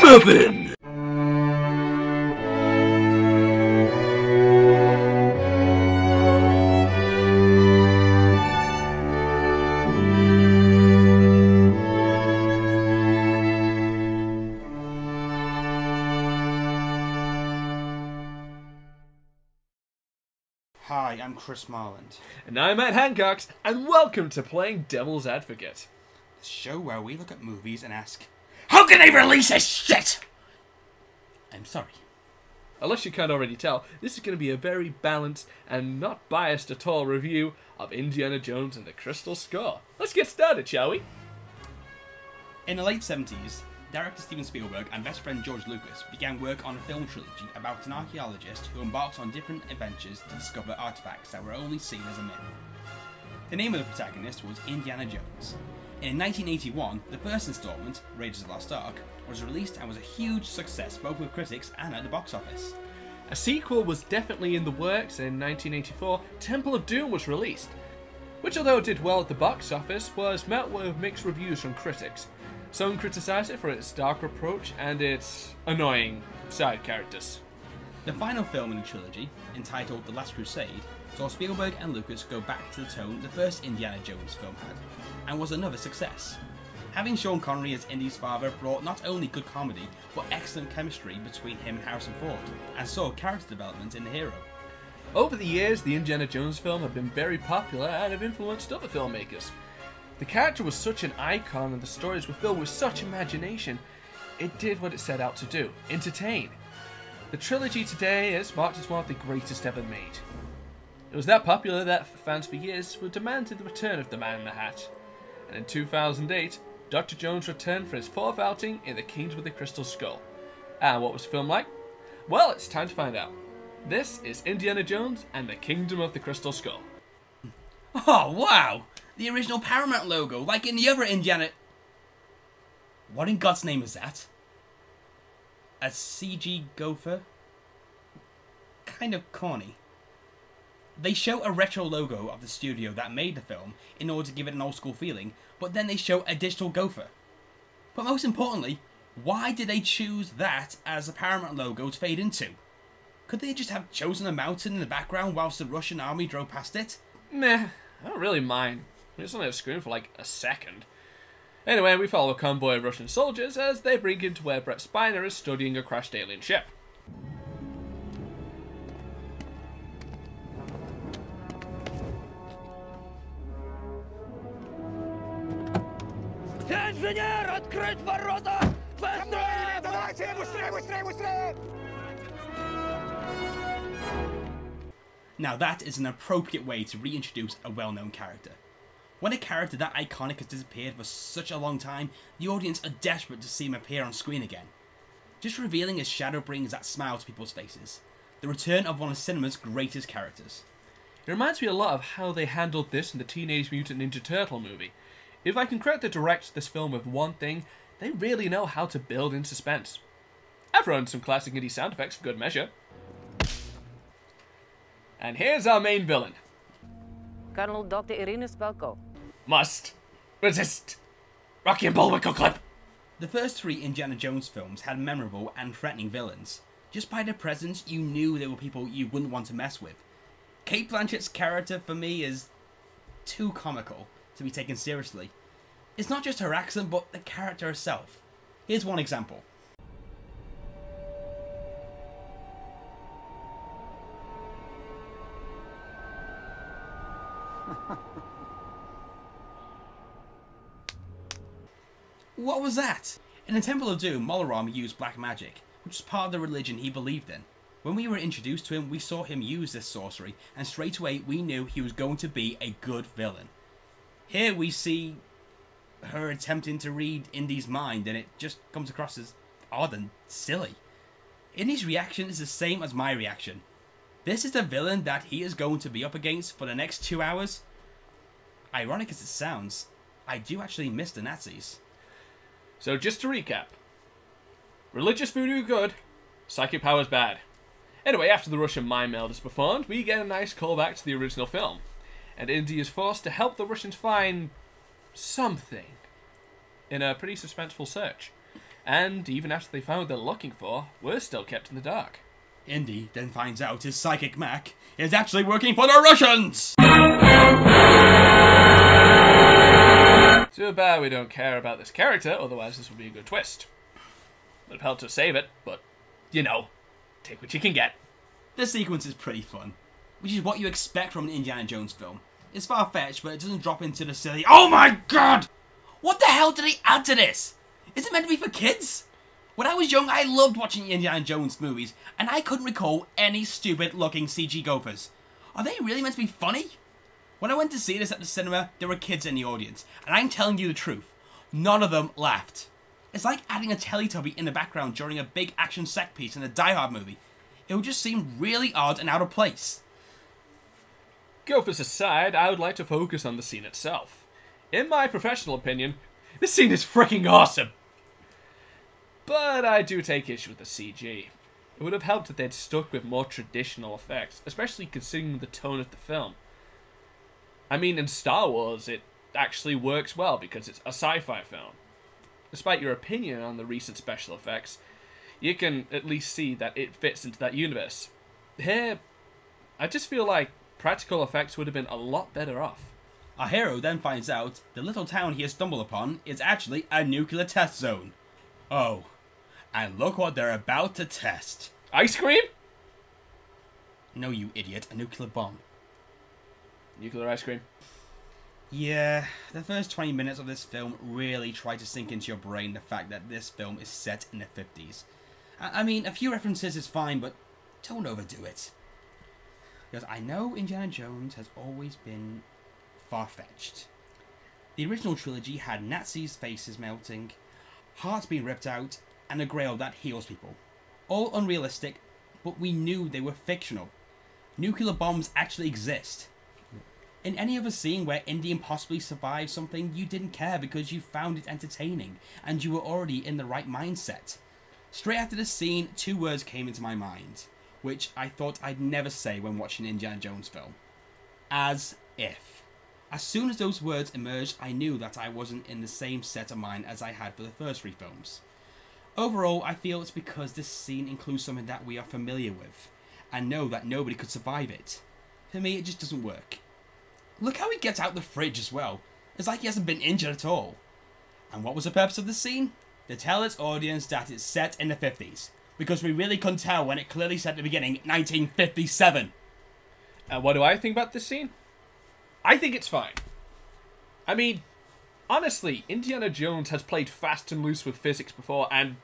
Muffin! Hi, I'm Chris Marland. And I'm Matt Hancock, and welcome to Playing Devil's Advocate. The show where we look at movies and ask, how can they release this shit? I'm sorry. Unless you can't already tell, this is going to be a very balanced and not biased at all review of Indiana Jones and the Crystal Skull. Let's get started, shall we? In the late 70s, director Steven Spielberg and best friend George Lucas began work on a film trilogy about an archaeologist who embarks on different adventures to discover artifacts that were only seen as a myth. The name of the protagonist was Indiana Jones. In 1981, the first installment, Raiders of the Lost Ark, was released and was a huge success both with critics and at the box office. A sequel was definitely in the works. In 1984, Temple of Doom was released, which although it did well at the box office, was met with mixed reviews from critics. Some criticised it for its dark approach and its annoying side characters. The final film in the trilogy, entitled The Last Crusade, saw Spielberg and Lucas go back to the tone the first Indiana Jones film had, and was another success. Having Sean Connery as Indy's father brought not only good comedy, but excellent chemistry between him and Harrison Ford, and saw character development in the hero. Over the years, the Indiana Jones film have been very popular and have influenced other filmmakers. The character was such an icon and the stories were filled with such imagination, it did what it set out to do, entertain. The trilogy today is marked as one of the greatest ever made. It was that popular that fans for years were demanding the return of the Man in the Hat. And in 2008, Dr. Jones returned for his fourth outing in The Kingdom of the Crystal Skull. And what was the film like? Well, it's time to find out. This is Indiana Jones and the Kingdom of the Crystal Skull. Oh, wow! The original Paramount logo, like in the other Indiana... What in God's name is that? A CG gopher? Kind of corny. They show a retro logo of the studio that made the film in order to give it an old school feeling, but then they show a digital gopher. But most importantly, why did they choose that as the Paramount logo to fade into? Could they just have chosen a mountain in the background whilst the Russian army drove past it? Meh, I don't really mind. It's only a screen for like a second. Anyway, we follow a convoy of Russian soldiers as they bring into where Brett Spiner is studying a crashed alien ship. Инженер, открыть ворота! Быстрее! Давайте, быстрее, быстрее, быстрее! Now that is an appropriate way to reintroduce a well-known character. When a character that iconic has disappeared for such a long time, the audience are desperate to see him appear on screen again. Just revealing his shadow brings that smile to people's faces. The return of one of cinema's greatest characters. It reminds me a lot of how they handled this in the Teenage Mutant Ninja Turtle movie. If I can credit the director of this film with one thing, they really know how to build in suspense. I've thrown some classic indie sound effects for good measure. And here's our main villain. Colonel Dr. Irina Spelko. Must resist. Rocky and Bullwinkle clip. The first three Indiana Jones films had memorable and threatening villains. Just by their presence, you knew they were people you wouldn't want to mess with. Cate Blanchett's character, for me, is too comical to be taken seriously. It's not just her accent, but the character herself. Here's one example. What was that? In the Temple of Doom, Molaram used black magic, which was part of the religion he believed in. When we were introduced to him, we saw him use this sorcery, and straight away we knew he was going to be a good villain. Here we see her attempting to read Indy's mind, and it just comes across as odd and silly. Indy's reaction is the same as my reaction. This is the villain that he is going to be up against for the next 2 hours. Ironic as it sounds, I do actually miss the Nazis. So just to recap. Religious voodoo good, psychic powers bad. Anyway, after the Russian mime meld is performed, we get a nice callback to the original film. And Indy is forced to help the Russians find something in a pretty suspenseful search. And even after they found what they're looking for, we're still kept in the dark. Indy then finds out his psychic Mac is actually working for the Russians! Too bad we don't care about this character, otherwise this would be a good twist. Would have helped to save it, but, you know, take what you can get. This sequence is pretty fun, which is what you expect from an Indiana Jones film. It's far-fetched, but it doesn't drop into the silly, oh my god! What the hell did he add to this? Is it meant to be for kids? When I was young, I loved watching Indiana Jones movies, and I couldn't recall any stupid-looking CG gophers. Are they really meant to be funny? When I went to see this at the cinema, there were kids in the audience, and I'm telling you the truth, none of them laughed. It's like adding a Teletubby in the background during a big action set piece in a Die Hard movie. It would just seem really odd and out of place. Gophers aside, I would like to focus on the scene itself. In my professional opinion, this scene is freaking awesome! But I do take issue with the CG. It would have helped if they'd stuck with more traditional effects, especially considering the tone of the film. I mean, in Star Wars, it actually works well because it's a sci-fi film. Despite your opinion on the recent special effects, you can at least see that it fits into that universe. Here, I just feel like practical effects would have been a lot better off. Our hero then finds out the little town he has stumbled upon is actually a nuclear test zone. Oh, and look what they're about to test. Ice cream? No, you idiot, a nuclear bomb. Nuclear ice cream. Yeah, the first 20 minutes of this film really try to sink into your brain the fact that this film is set in the 50s. I mean, a few references is fine, but don't overdo it. Because I know Indiana Jones has always been far-fetched. The original trilogy had Nazis' faces melting, hearts being ripped out, and a grail that heals people. All unrealistic, but we knew they were fictional. Nuclear bombs actually exist. In any other scene where Indian possibly survived something, you didn't care because you found it entertaining, and you were already in the right mindset. Straight after this scene, 2 words came into my mind, which I thought I'd never say when watching an Indiana Jones film. As if. As soon as those words emerged, I knew that I wasn't in the same set of mind as I had for the first 3 films. Overall, I feel it's because this scene includes something that we are familiar with, and know that nobody could survive it. For me, it just doesn't work. Look how he gets out the fridge as well. It's like he hasn't been injured at all. And what was the purpose of the scene? To tell its audience that it's set in the 50s. Because we really couldn't tell when it clearly said at the beginning, 1957. And what do I think about this scene? I think it's fine. I mean, honestly, Indiana Jones has played fast and loose with physics before, and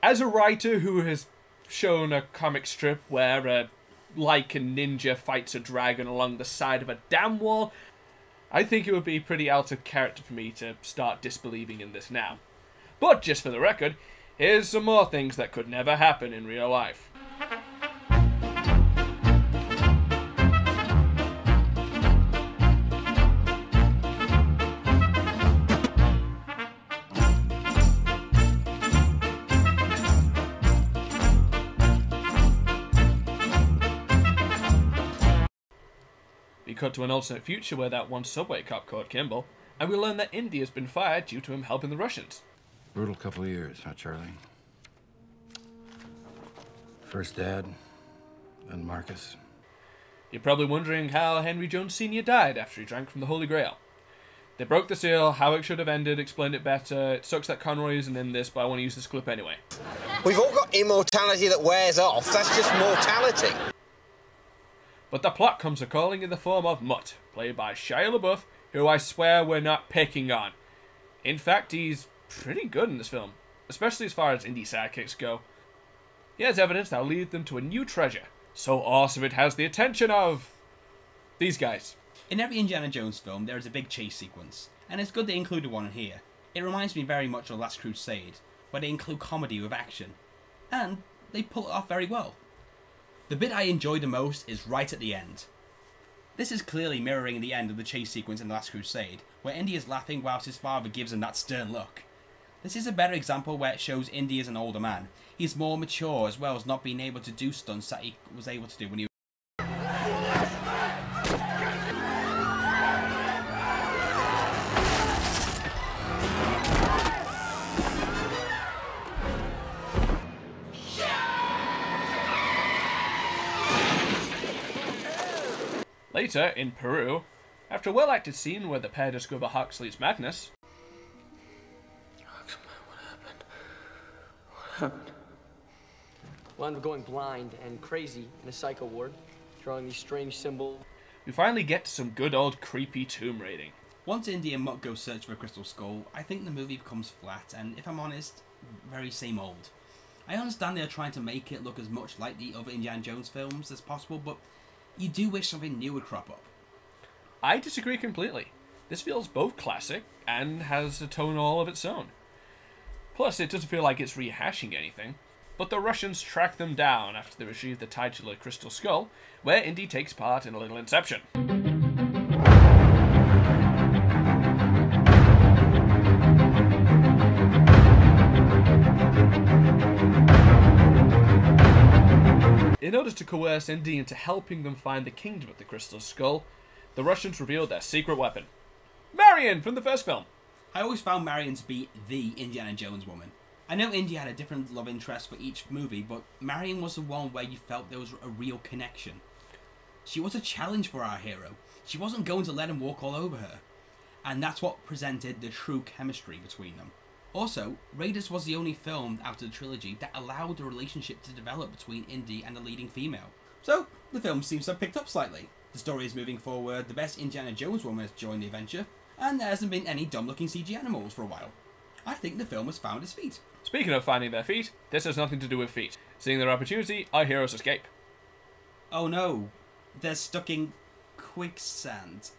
as a writer who has shown a comic strip where like a ninja fights a dragon along the side of a dam wall, I think it would be pretty out of character for me to start disbelieving in this now. But just for the record, here's some more things that could never happen in real life. We cut to an alternate future where that one subway cop caught Kimball, and we learn that Indy has been fired due to him helping the Russians. Brutal couple of years, huh, Charlie? First Dad, then Marcus. You're probably wondering how Henry Jones Sr. died after he drank from the Holy Grail. They broke the seal, how it should have ended, explained it better. It sucks that Conroy isn't in this, but I want to use this clip anyway. We've all got immortality that wears off. That's just mortality. But the plot comes a-calling in the form of Mutt, played by Shia LaBeouf, who I swear we're not picking on. In fact, he's pretty good in this film, especially as far as indie sidekicks go. He has evidence that'll lead them to a new treasure, so awesome it has the attention of these guys. In every Indiana Jones film, there is a big chase sequence, and it's good they included one in here. It reminds me very much of Last Crusade, where they include comedy with action, and they pull it off very well. The bit I enjoy the most is right at the end. This is clearly mirroring the end of the chase sequence in The Last Crusade, where Indy is laughing whilst his father gives him that stern look. This is a better example where it shows Indy as an older man. He's more mature as well as not being able to do stunts that he was able to do when he was... Later, in Peru, after a well-acted scene where the pair discover Huxley's madness, Wound up going blind and crazy in a psycho ward, drawing these strange symbols. we finally get to some good old creepy tomb raiding. Once Indy and Mutt go search for a crystal skull, I think the movie becomes flat and, if I'm honest, very same old. I understand they're trying to make it look as much like the other Indiana Jones films as possible, but you do wish something new would crop up. I disagree completely. This feels both classic and has a tone all of its own. Plus, it doesn't feel like it's rehashing anything. But the Russians track them down after they retrieve the titular Crystal Skull, where Indy takes part in a little inception. In order to coerce Indy into helping them find the kingdom of the Crystal Skull, the Russians revealed their secret weapon. Marion from the first film. I always found Marion to be the Indiana Jones woman. I know Indy had a different love interest for each movie, but Marion was the one where you felt there was a real connection. She was a challenge for our hero. She wasn't going to let him walk all over her. And that's what presented the true chemistry between them. Also, Raiders was the only film out of the trilogy that allowed the relationship to develop between Indy and the leading female. So, the film seems to have picked up slightly. The story is moving forward, the best Indiana Jones woman has joined the adventure, and there hasn't been any dumb-looking CG animals for a while. I think the film has found its feet. Speaking of finding their feet, this has nothing to do with feet. Seeing their opportunity, our heroes escape. Oh no, they're stuck in quicksand.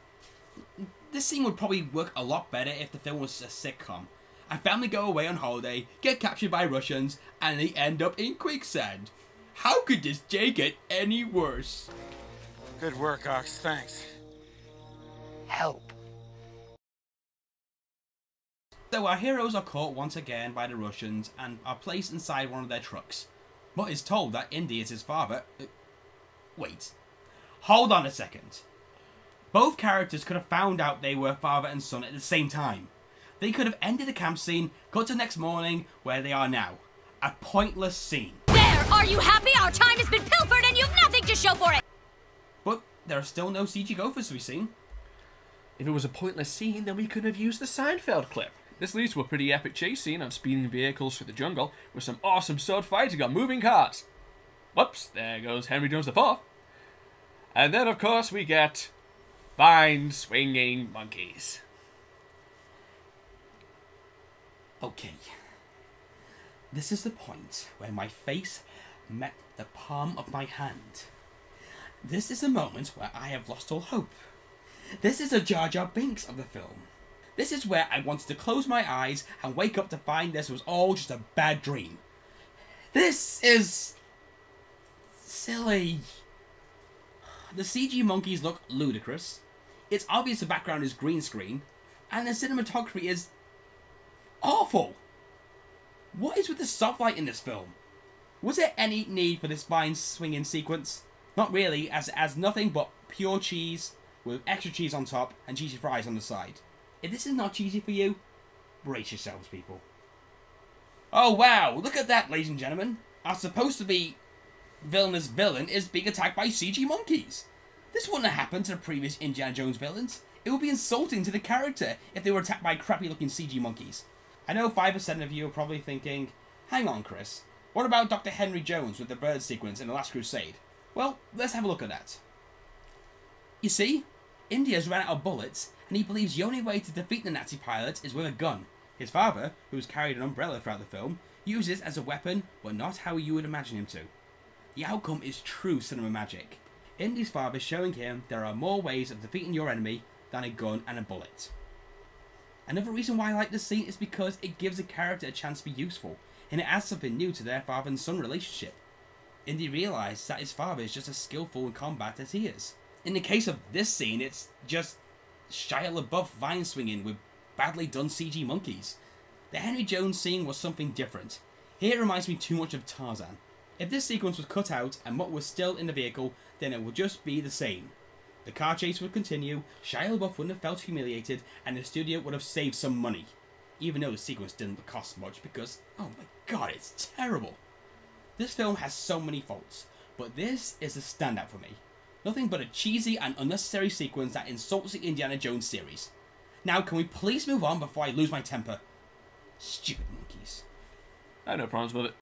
This scene would probably work a lot better if the film was a sitcom. A family go away on holiday, get captured by Russians, and they end up in quicksand. How could this day get any worse? Good work, Ox. Thanks. Help. So our heroes are caught once again by the Russians and are placed inside one of their trucks. Mutt is told that Indy is his father. Wait. Hold on a second. Both characters could have found out they were father and son at the same time. They could have ended the camp scene, got to the next morning where they are now. A pointless scene. There! Are you happy? Our time has been pilfered and you've nothing to show for it! But there are still no CG gophers to be seen. If it was a pointless scene, then we couldn't have used the Seinfeld clip. This leads to a pretty epic chase scene on speeding vehicles through the jungle with some awesome sword fighting on moving cars. Whoops, there goes Henry Jones IV. And then, of course, we get vine swinging monkeys. Okay. This is the point where my face met the palm of my hand. This is the moment where I have lost all hope. This is a Jar Jar Binks of the film. This is where I wanted to close my eyes and wake up to find this was all just a bad dream. This is silly. The CG monkeys look ludicrous. It's obvious the background is green screen, and the cinematography is awful. What is with the soft light in this film? Was there any need for this vine swinging sequence? Not really, as it adds nothing but pure cheese with extra cheese on top and cheesy fries on the side. If this is not cheesy for you, brace yourselves, people. Oh wow, look at that, ladies and gentlemen. Our supposed to be villainous villain is being attacked by CG monkeys. This wouldn't have happened to the previous Indiana Jones villains. It would be insulting to the character if they were attacked by crappy looking CG monkeys. I know 5% of you are probably thinking, hang on Chris, what about Dr. Henry Jones with the bird sequence in The Last Crusade? Well, let's have a look at that. You see, India's ran out of bullets, and he believes the only way to defeat the Nazi pilots is with a gun. His father, who's carried an umbrella throughout the film, uses it as a weapon, but not how you would imagine him to. The outcome is true cinema magic. Indy's father showing him there are more ways of defeating your enemy than a gun and a bullet. Another reason why I like this scene is because it gives the character a chance to be useful, and it adds something new to their father and son relationship. Indy realizes that his father is just as skillful in combat as he is. In the case of this scene, it's just Shia LaBeouf vine swinging with badly done CG monkeys. The Henry Jones scene was something different. Here it reminds me too much of Tarzan. If this sequence was cut out and Mutt was still in the vehicle, then it would just be the same. The car chase would continue, Shia LaBeouf wouldn't have felt humiliated, and the studio would have saved some money. Even though the sequence didn't cost much because, oh my god, it's terrible. This film has so many faults, but this is a standout for me. Nothing but a cheesy and unnecessary sequence that insults the Indiana Jones series. Now, can we please move on before I lose my temper? Stupid monkeys. I have no problems with it.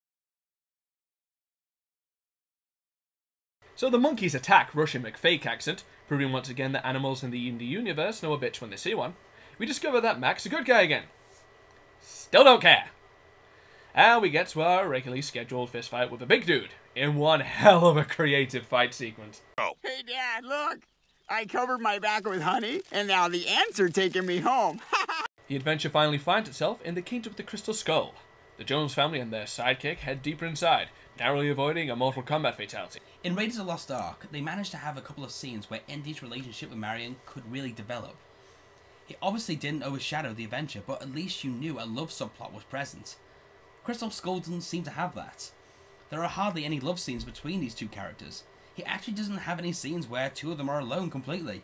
So the monkeys attack Rush in McFake accent, proving once again that animals in the Indie universe know a bitch when they see one. We discover that Mac's a good guy again. Still don't care. And we get to our regularly scheduled fistfight with a big dude in one hell of a creative fight sequence. Hey, Dad, look! I covered my back with honey, and now the ants are taking me home. The adventure finally finds itself in the Kingdom of the Crystal Skull. The Jones family and their sidekick head deeper inside, narrowly avoiding a Mortal Kombat fatality. In Raiders of the Lost Ark, they managed to have a couple of scenes where Indy's relationship with Marion could really develop. It obviously didn't overshadow the adventure, but at least you knew a love subplot was present. Crystal Skull doesn't seem to have that. There are hardly any love scenes between these two characters. He actually doesn't have any scenes where two of them are alone completely.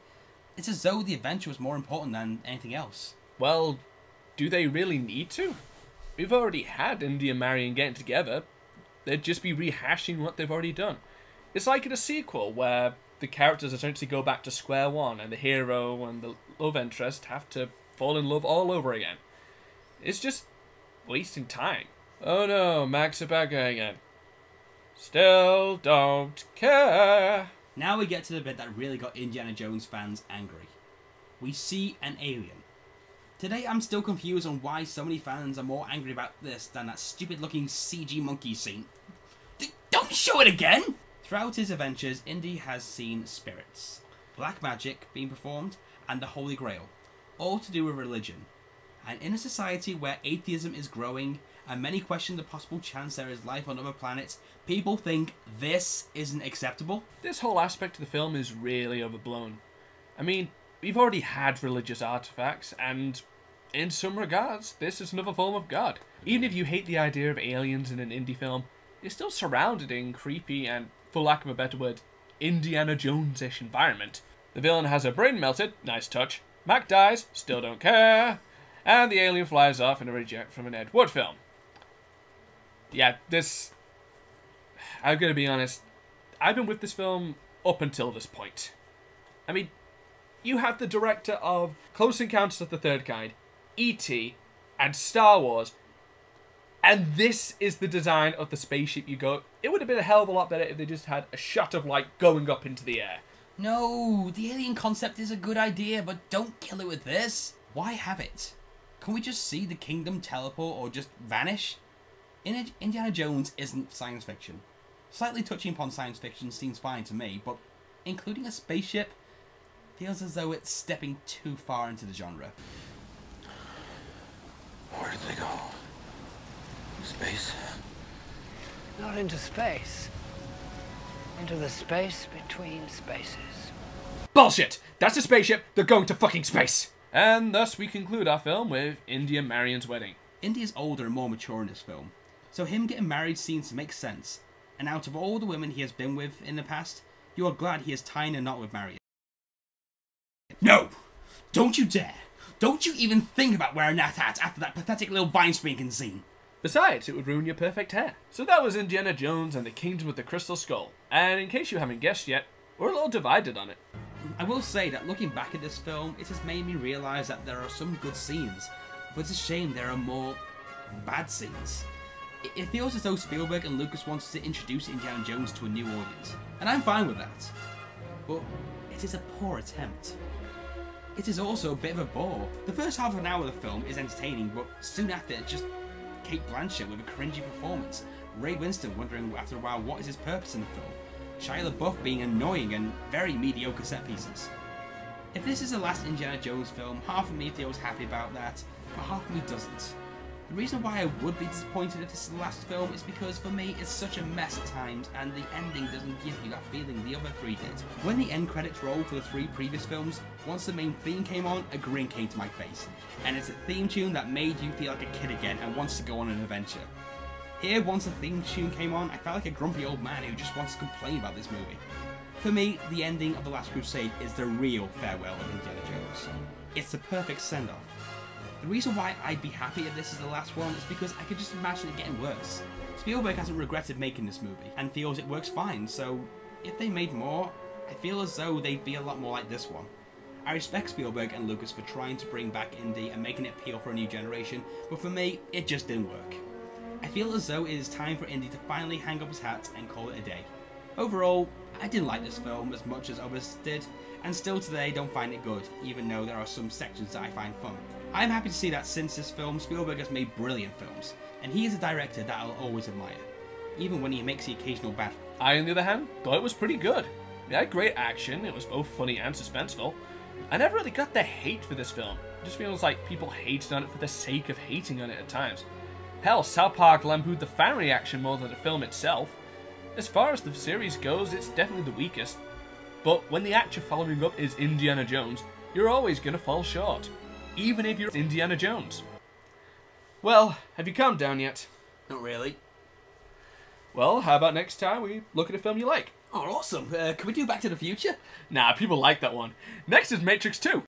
It's as though the adventure was more important than anything else. Well, do they really need to? We've already had Indy and Marion getting together. They'd just be rehashing what they've already done. It's like in a sequel where the characters essentially go back to square one and the hero and the love interest have to fall in love all over again. It's just wasting time. Oh no, Mac's a bad guy again. Still don't care. Now we get to the bit that really got Indiana Jones fans angry. We see an alien. Today I'm still confused on why so many fans are more angry about this than that stupid looking CG monkey scene. Don't show it again! Throughout his adventures, Indy has seen spirits, black magic being performed, and the Holy Grail, all to do with religion. And in a society where atheism is growing, and many question the possible chance there is life on other planets, people think this isn't acceptable. This whole aspect of the film is really overblown. I mean, we've already had religious artifacts, and in some regards, this is another form of God. Even if you hate the idea of aliens in an indie film, you're still surrounded in creepy and, for lack of a better word, Indiana Jones-ish environment. The villain has her brain melted, nice touch. Mac dies, still don't care. And the alien flies off in a reject from an Ed Wood film. Yeah, this... I'm gonna be honest, I've been with this film up until this point. I mean, you have the director of Close Encounters of the Third Kind, E.T., and Star Wars, and this is the design of the spaceship you go... It would have been a hell of a lot better if they just had a shot of light going up into the air. No, the alien concept is a good idea, but don't kill it with this. Why have it? Can we just see the kingdom teleport or just vanish? Indiana Jones isn't science fiction. Slightly touching upon science fiction seems fine to me, but including a spaceship feels as though it's stepping too far into the genre. Where did they go? Space? Not into space. Into the space between spaces. Bullshit! That's a spaceship, they're going to fucking space! And thus we conclude our film with Indy and Marion's wedding. Indy is older and more mature in this film, so him getting married seems to make sense. And out of all the women he has been with in the past, you are glad he is tying a knot with Marion. No! Don't you dare! Don't you even think about wearing that hat after that pathetic little vine swinging scene! Besides, it would ruin your perfect hair. So that was Indiana Jones and the Kingdom of the Crystal Skull. And in case you haven't guessed yet, we're a little divided on it. I will say that looking back at this film, it has made me realise that there are some good scenes, but it's a shame there are more bad scenes. It feels as though Spielberg and Lucas wanted to introduce Indiana Jones to a new audience, and I'm fine with that. But it is a poor attempt. It is also a bit of a bore. The first half of an hour of the film is entertaining, but soon after it's just Kate Blanchett with a cringy performance, Ray Winston wondering after a while what is his purpose in the film, Shia LaBeouf being annoying and very mediocre set pieces. If this is the last Indiana Jones film, half of me feels happy about that, but half of me doesn't. The reason why I would be disappointed if this is the last film is because for me it's such a mess at times and the ending doesn't give you that feeling the other three did. When the end credits rolled for the three previous films, once the main theme came on, a grin came to my face. And it's a theme tune that made you feel like a kid again and wants to go on an adventure. Here, once the theme tune came on, I felt like a grumpy old man who just wants to complain about this movie. For me, the ending of The Last Crusade is the real farewell of Indiana Jones. It's the perfect send-off. The reason why I'd be happy if this is the last one is because I could just imagine it getting worse. Spielberg hasn't regretted making this movie, and feels it works fine, so if they made more, I feel as though they'd be a lot more like this one. I respect Spielberg and Lucas for trying to bring back Indy and making it appeal for a new generation, but for me, it just didn't work. I feel as though it is time for Indy to finally hang up his hat and call it a day. Overall, I didn't like this film as much as others did, and still today don't find it good, even though there are some sections that I find fun. I am happy to see that since this film, Spielberg has made brilliant films, and he is a director that I'll always admire, even when he makes the occasional bad. I, on the other hand, thought it was pretty good. It had great action, it was both funny and suspenseful. I never really got the hate for this film. It just feels like people hated on it for the sake of hating on it at times. Hell, South Park lampooned the fan reaction more than the film itself. As far as the series goes, it's definitely the weakest. But when the actor following up is Indiana Jones, you're always going to fall short. Even if you're Indiana Jones. Well, have you calmed down yet? Not really. Well, how about next time we look at a film you like? Oh, awesome. Can we do Back to the Future? Nah, people like that one. Next is Matrix 2.